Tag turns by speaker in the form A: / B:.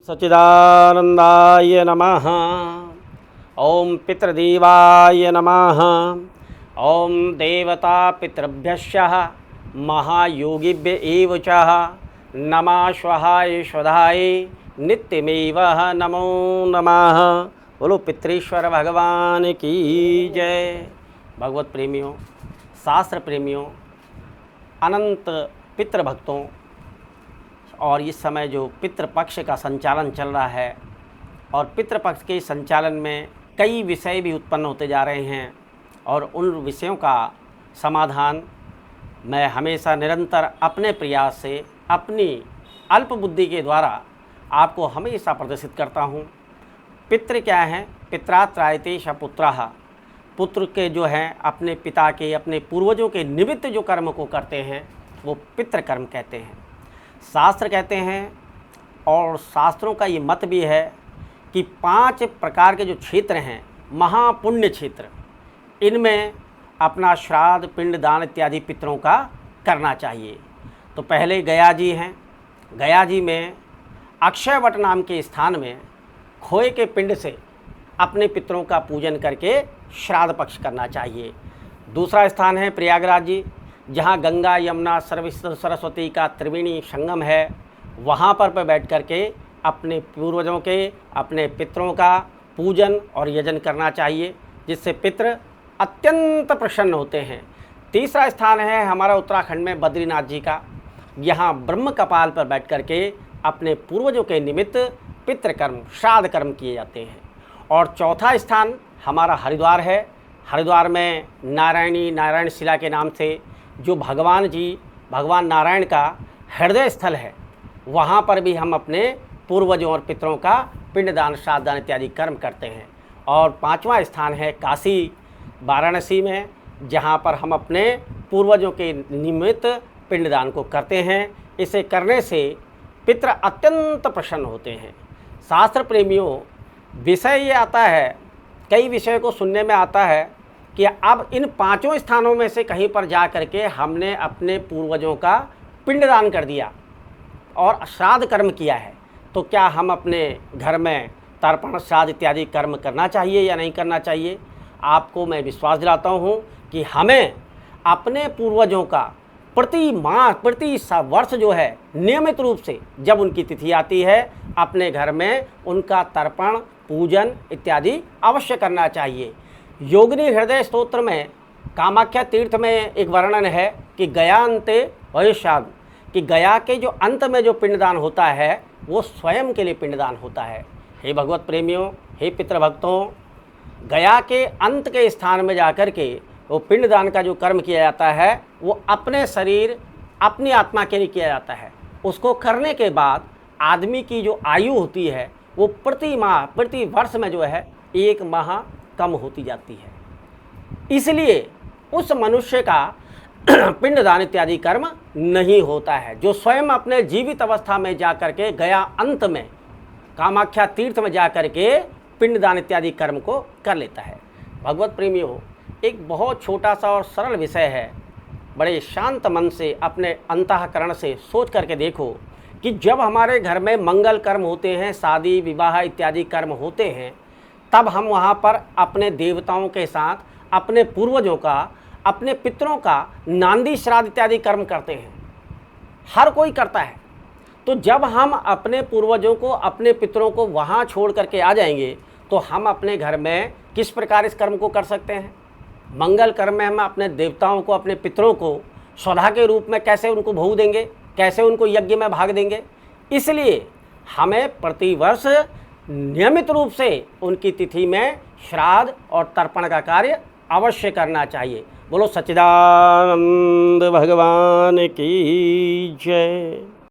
A: सच्चिदानंदाय नमः। ओम पितृदेवाय नमः। ओम देवता पितृभ्यश्च महायोगिभ्य एव च नमः स्वहाय स्वधाय नित्यमेव नमो नमः। बोलो पितृश्वर भगवान की जय। भगवत प्रेमियों, शास्त्र प्रेमियों, अनंत पितृभक्तों, और इस समय जो पितृपक्ष का संचालन चल रहा है और पितृपक्ष के संचालन में कई विषय भी उत्पन्न होते जा रहे हैं और उन विषयों का समाधान मैं हमेशा निरंतर अपने प्रयास से अपनी अल्प बुद्धि के द्वारा आपको हमेशा प्रदर्शित करता हूँ। पितृ क्या हैं? पित्रात्रायते सपुत्रः। पुत्र के जो हैं अपने पिता के, अपने पूर्वजों के निमित्त जो कर्म को करते हैं वो पितृकर्म कहते हैं। शास्त्र कहते हैं और शास्त्रों का ये मत भी है कि 5 प्रकार के जो क्षेत्र हैं महापुण्य क्षेत्र, इनमें अपना श्राद्ध पिंड दान इत्यादि पितरों का करना चाहिए। तो पहले गया जी हैं। गया जी में अक्षयवट नाम के स्थान में खोए के पिंड से अपने पितरों का पूजन करके श्राद्ध पक्ष करना चाहिए। दूसरा स्थान है प्रयागराज जी, जहाँ गंगा यमुना सरस्वती का त्रिवेणी संगम है। वहाँ पर बैठ करके अपने पूर्वजों के, अपने पितरों का पूजन और यजन करना चाहिए, जिससे पितृ अत्यंत प्रसन्न होते हैं। तीसरा स्थान है हमारा उत्तराखंड में बद्रीनाथ जी का। यहाँ ब्रह्म कपाल पर बैठ करके अपने पूर्वजों के निमित्त पितृकर्म श्राद्ध कर्म किए जाते हैं। और चौथा स्थान हमारा हरिद्वार है। हरिद्वार में नारायण शिला के नाम से जो भगवान नारायण का हृदय स्थल है, वहाँ पर भी हम अपने पूर्वजों और पितरों का पिंडदान श्राद्धदान इत्यादि कर्म करते हैं। और 5वां स्थान है काशी वाराणसी में, जहाँ पर हम अपने पूर्वजों के निमित्त पिंडदान को करते हैं। इसे करने से पितृ अत्यंत प्रसन्न होते हैं। शास्त्र प्रेमियों, विषय ये आता है, कई विषयों को सुनने में आता है कि अब इन 5 स्थानों में से कहीं पर जा करके हमने अपने पूर्वजों का पिंडदान कर दिया और श्राद्ध कर्म किया है, तो क्या हम अपने घर में तर्पण श्राद्ध इत्यादि कर्म करना चाहिए या नहीं करना चाहिए? आपको मैं विश्वास दिलाता हूँ कि हमें अपने पूर्वजों का प्रति वर्ष जो है नियमित रूप से जब उनकी तिथि आती है अपने घर में उनका तर्पण पूजन इत्यादि अवश्य करना चाहिए। योगिनी हृदय स्तोत्र में कामाख्या तीर्थ में एक वर्णन है कि गया अंते वयुष्याद, कि गया के जो अंत में जो पिंडदान होता है वो स्वयं के लिए पिंडदान होता है। हे भगवत प्रेमियों, हे पितृभक्तों, गया के अंत के स्थान में जाकर के वो पिंडदान का जो कर्म किया जाता है वो अपने शरीर अपनी आत्मा के लिए किया जाता है। उसको करने के बाद आदमी की जो आयु होती है वो प्रति वर्ष में जो है 1 माह कम होती जाती है। इसलिए उस मनुष्य का पिंडदान इत्यादि कर्म नहीं होता है, जो स्वयं अपने जीवित अवस्था में जा कर के गया अंत में कामाख्या तीर्थ में जा कर के पिंडदान इत्यादि कर्म को कर लेता है। भगवत प्रेमियों, एक बहुत छोटा सा और सरल विषय है। बड़े शांत मन से अपने अंतःकरण से सोच करके देखो कि जब हमारे घर में मंगल कर्म होते हैं, शादी विवाह इत्यादि कर्म होते हैं, तब हम वहाँ पर अपने देवताओं के साथ अपने पूर्वजों का, अपने पितरों का नांदी श्राद्ध इत्यादि कर्म करते हैं। हर कोई करता है। तो जब हम अपने पूर्वजों को, अपने पितरों को वहाँ छोड़ करके आ जाएंगे तो हम अपने घर में किस प्रकार इस कर्म को कर सकते हैं? मंगल कर्म में हम अपने देवताओं को, अपने पितरों को स्वधा के रूप में कैसे उनको भोग देंगे, कैसे उनको यज्ञ में भाग देंगे? इसलिए हमें प्रतिवर्ष नियमित रूप से उनकी तिथि में श्राद्ध और तर्पण का कार्य अवश्य करना चाहिए। बोलो सच्चिदानंद भगवान की जय।